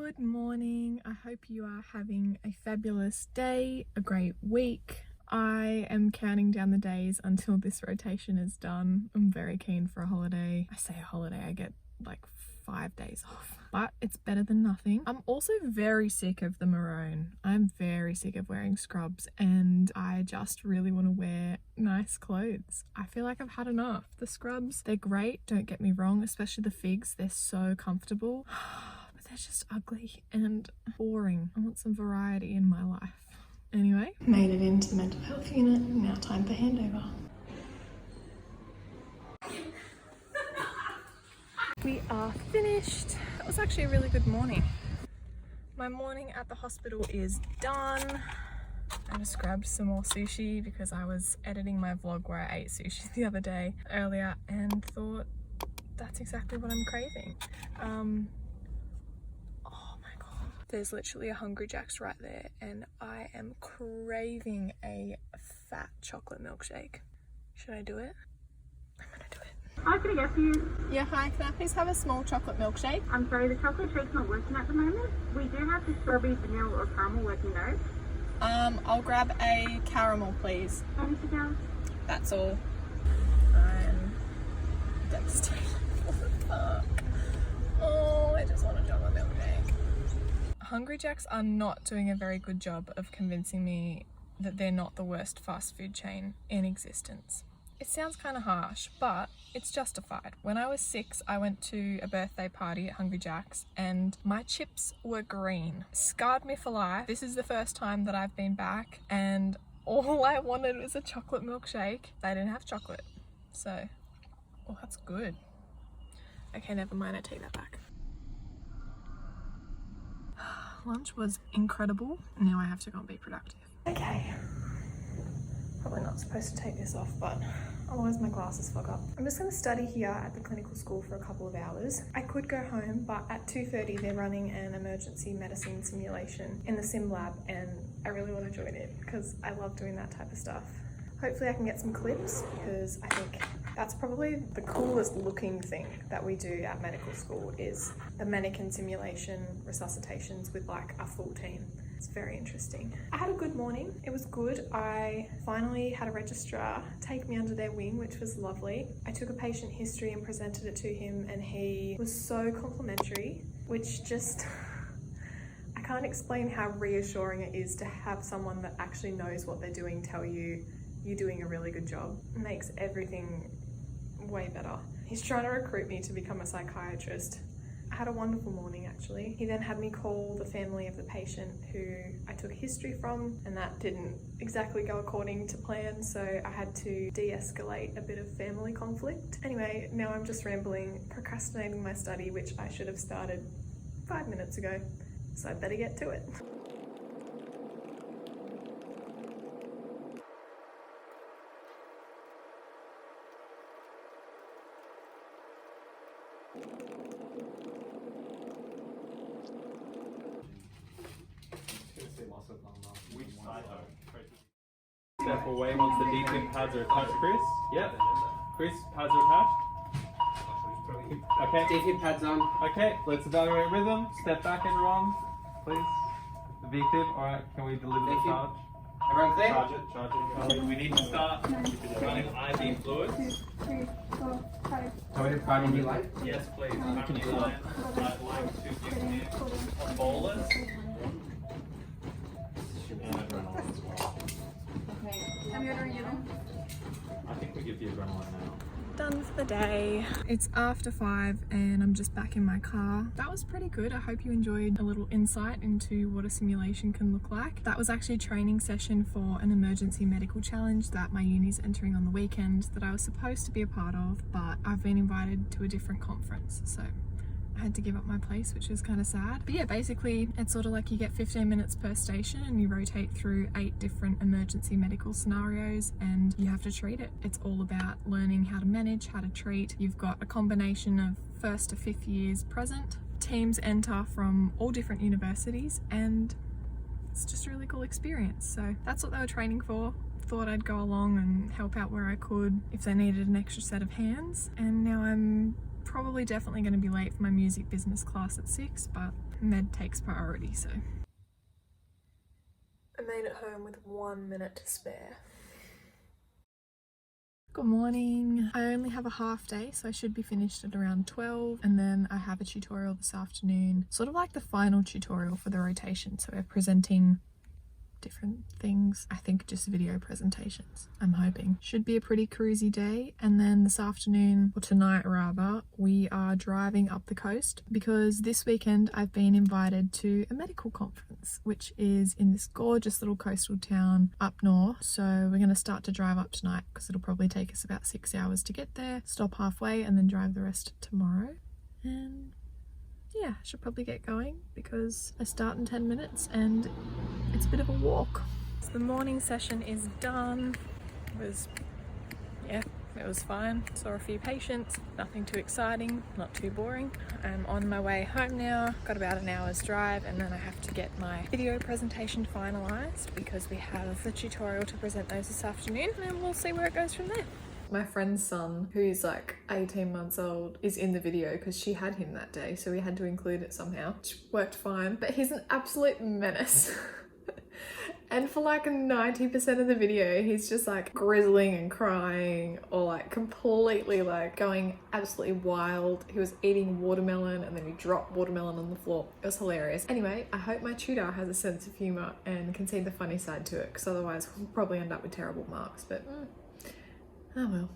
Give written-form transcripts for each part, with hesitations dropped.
Good morning. I hope you are having a fabulous day, a great week. I am counting down the days until this rotation is done. I'm very keen for a holiday. I say a holiday, I get like 5 days off, but it's better than nothing. I'm also very sick of the maroon. I'm very sick of wearing scrubs and I just really want to wear nice clothes. I feel like I've had enough. The scrubs, they're great, don't get me wrong, especially the figs. They're so comfortable. They're just ugly and boring. I want some variety in my life. Anyway, made it into the mental health unit. Now time for handover. We are finished. That was actually a really good morning. My morning at the hospital is done. I just grabbed some more sushi because I was editing my vlog where I ate sushi the other day earlier and thought that's exactly what I'm craving. There's literally a Hungry Jack's right there and I am craving a fat chocolate milkshake. Should I do it? I'm gonna do it. Hi, can I get you? Yeah, hi, can I please have a small chocolate milkshake? I'm sorry, the chocolate shake's not working at the moment. We do have the strawberry, vanilla or caramel working though. I'll grab a caramel please. Anything else? That's all. I'm devastated. What the fuck? Oh, I just want a chocolate milkshake. Hungry Jack's are not doing a very good job of convincing me that they're not the worst fast food chain in existence. It sounds kind of harsh, but it's justified. When I was 6, I went to a birthday party at Hungry Jack's and my chips were green. Scarred me for life. This is the first time that I've been back and all I wanted was a chocolate milkshake. They didn't have chocolate. So, oh, that's good. Okay, never mind, I take that back. Lunch was incredible. Now I have to go and be productive. Okay. Probably not supposed to take this off, but otherwise my glasses fog up. I'm just going to study here at the clinical school for a couple of hours. I could go home, but at 2:30 they're running an emergency medicine simulation in the sim lab and I really want to join it because I love doing that type of stuff. Hopefully I can get some clips because I think that's probably the coolest looking thing that we do at medical school is the mannequin simulation resuscitations with like a full team. It's very interesting. I had a good morning. It was good. I finally had a registrar take me under their wing, which was lovely. I took a patient history and presented it to him and he was so complimentary, which just I can't explain how reassuring it is to have someone that actually knows what they're doing tell you you're doing a really good job. It makes everything way better. He's trying to recruit me to become a psychiatrist. I had a wonderful morning actually. He then had me call the family of the patient who I took history from and that didn't exactly go according to plan, so I had to de-escalate a bit of family conflict. Anyway, now I'm just rambling, procrastinating my study, which I should have started 5 minutes ago, so I better get to it. Step away once the deep pads are attached, Chris. Yep. Chris, pads are attached. Okay. Deep pads on. Okay, let's evaluate rhythm. Step back, everyone, please. The V-fib. Alright, can we deliver the charge? Everyone clear? Charge it. We need to start running IV fluids. 2, 3, 4, 5. Can we do cardio light? Yes, please. Currently I'd like to give him a bolus. And adrenaline as well. I think we give the adrenaline now. Done for the day. It's after 5 and I'm just back in my car. That was pretty good. I hope you enjoyed a little insight into what a simulation can look like. That was actually a training session for an emergency medical challenge that my uni's entering on the weekend that I was supposed to be a part of, but I've been invited to a different conference, so I had to give up my place, which was kind of sad. But yeah, basically it's sort of like you get 15 minutes per station and you rotate through 8 different emergency medical scenarios and you have to treat it. It's all about learning how to manage, how to treat. You've got a combination of 1st to 5th years present. Teams enter from all different universities and it's just a really cool experience. So that's what they were training for. Thought I'd go along and help out where I could if they needed an extra set of hands. And now I'm probably definitely going to be late for my music business class at 6, but med takes priority, so. I made it home with 1 minute to spare. Good morning. I only have a half day, so I should be finished at around 12, and then I have a tutorial this afternoon, sort of like the final tutorial for the rotation. So we're presenting different things. I think just video presentations, I'm hoping. Should be a pretty cruisy day. And then this afternoon, or tonight rather, we are driving up the coast because this weekend I've been invited to a medical conference, which is in this gorgeous little coastal town up north. So we're going to start to drive up tonight because it'll probably take us about 6 hours to get there, stop halfway, and then drive the rest tomorrow. And yeah, I should probably get going because I start in 10 minutes and it's a bit of a walk. So the morning session is done. It was fine. Saw a few patients, nothing too exciting, not too boring. I'm on my way home now, got about an hour's drive, and then I have to get my video presentation finalized because we have the tutorial to present those this afternoon, and we'll see where it goes from there. My friend's son, who's like 18 months old, is in the video because she had him that day, so we had to include it somehow, which worked fine, but he's an absolute menace. And for like 90% of the video, he's just like grizzling and crying or like completely like going absolutely wild. He was eating watermelon and then he dropped watermelon on the floor. It was hilarious. Anyway, I hope my tutor has a sense of humor and can see the funny side to it, because otherwise we'll probably end up with terrible marks, but oh well.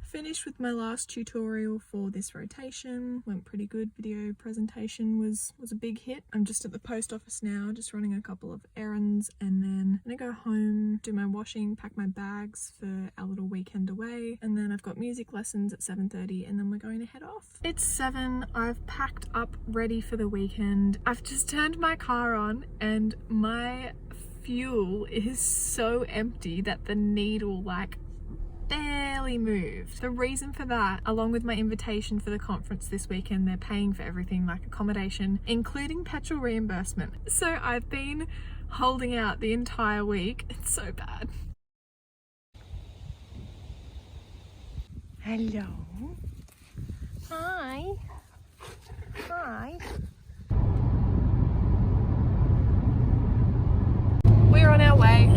Finished with my last tutorial for this rotation. Went pretty good. Video presentation was a big hit. I'm just at the post office now, just running a couple of errands, and then I'm gonna go home, do my washing, pack my bags for our little weekend away, and then I've got music lessons at 7:30, and then we're going to head off. It's 7. I've packed up, ready for the weekend. I've just turned my car on and my fuel is so empty that the needle like barely moved. The reason for that, along with my invitation for the conference this weekend, they're paying for everything like accommodation, including petrol reimbursement. So I've been holding out the entire week. It's so bad. Hello. Hi. Hi. We're on our way.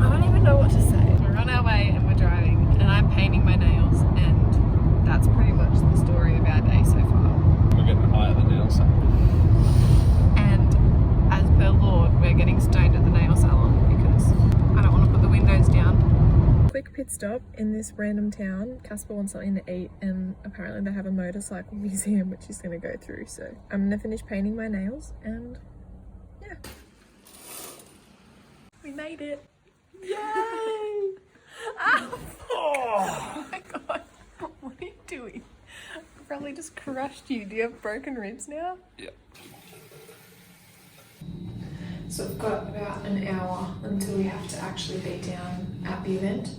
I don't even know what to say. We're on our way and we're driving, and I'm painting my nails, and that's pretty much the story of our day so far. We're getting high at the nail salon. And as per Lord, we're getting stoned at the nail salon because I don't want to put the windows down. Quick pit stop in this random town. Casper wants something to eat, and apparently they have a motorcycle museum which he's going to go through, so I'm going to finish painting my nails, and yeah. We made it. Yay! Oh my god, what are you doing? I probably just crushed you. Do you have broken ribs now? Yeah. So we've got about an hour until we have to actually be down at the event.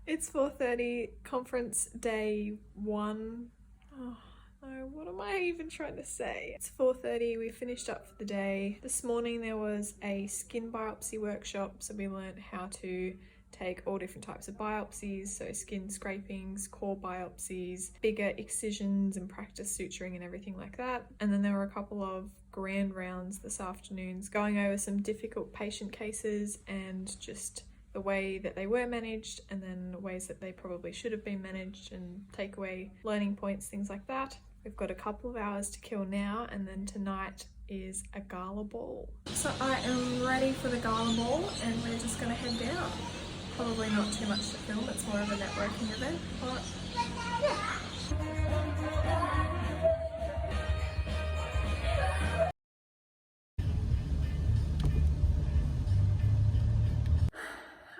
It's 4:30, conference day 1. Oh no, what am I even trying to say? It's 4:30, we finished up for the day. This morning there was a skin biopsy workshop, so we learned how to take all different types of biopsies, so skin scrapings, core biopsies, bigger excisions, and practice suturing and everything like that. And then there were a couple of grand rounds this afternoon, going over some difficult patient cases and just the way that they were managed, and then ways that they probably should have been managed, and takeaway learning points, things like that. We've got a couple of hours to kill now, and then tonight is a gala ball. So I am ready for the gala ball, and we're just gonna head down. Probably not too much to film, it's more of a networking event, but yeah.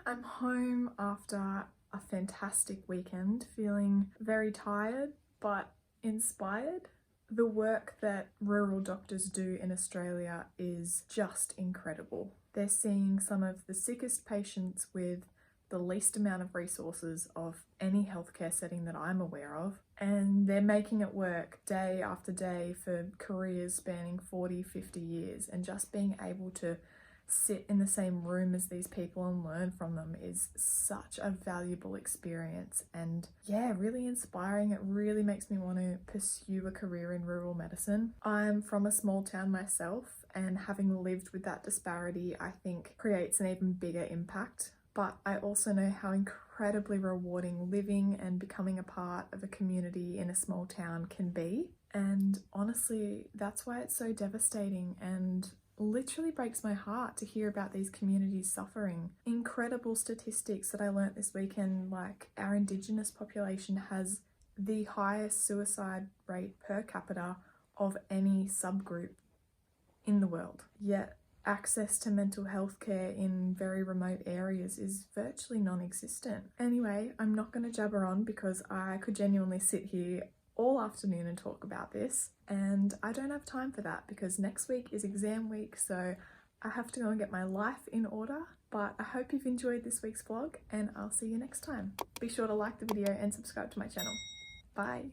I'm home after a fantastic weekend, feeling very tired but inspired. The work that rural doctors do in Australia is just incredible. They're seeing some of the sickest patients with the least amount of resources of any healthcare setting that I'm aware of, and they're making it work day after day for careers spanning 40, 50 years, and just being able to sit in the same room as these people and learn from them is such a valuable experience, and yeah, really inspiring. It really makes me want to pursue a career in rural medicine. I'm from a small town myself, and having lived with that disparity, I think creates an even bigger impact. But I also know how incredibly rewarding living and becoming a part of a community in a small town can be. And honestly, that's why it's so devastating and literally breaks my heart to hear about these communities suffering. Incredible statistics that I learnt this weekend, like our Indigenous population has the highest suicide rate per capita of any subgroup in the world. Yet access to mental health care in very remote areas is virtually non-existent. Anyway, I'm not going to jabber on because I could genuinely sit here all afternoon and talk about this, and I don't have time for that because next week is exam week, so I have to go and get my life in order. But I hope you've enjoyed this week's vlog, and I'll see you next time. Be sure to like the video and subscribe to my channel. Bye.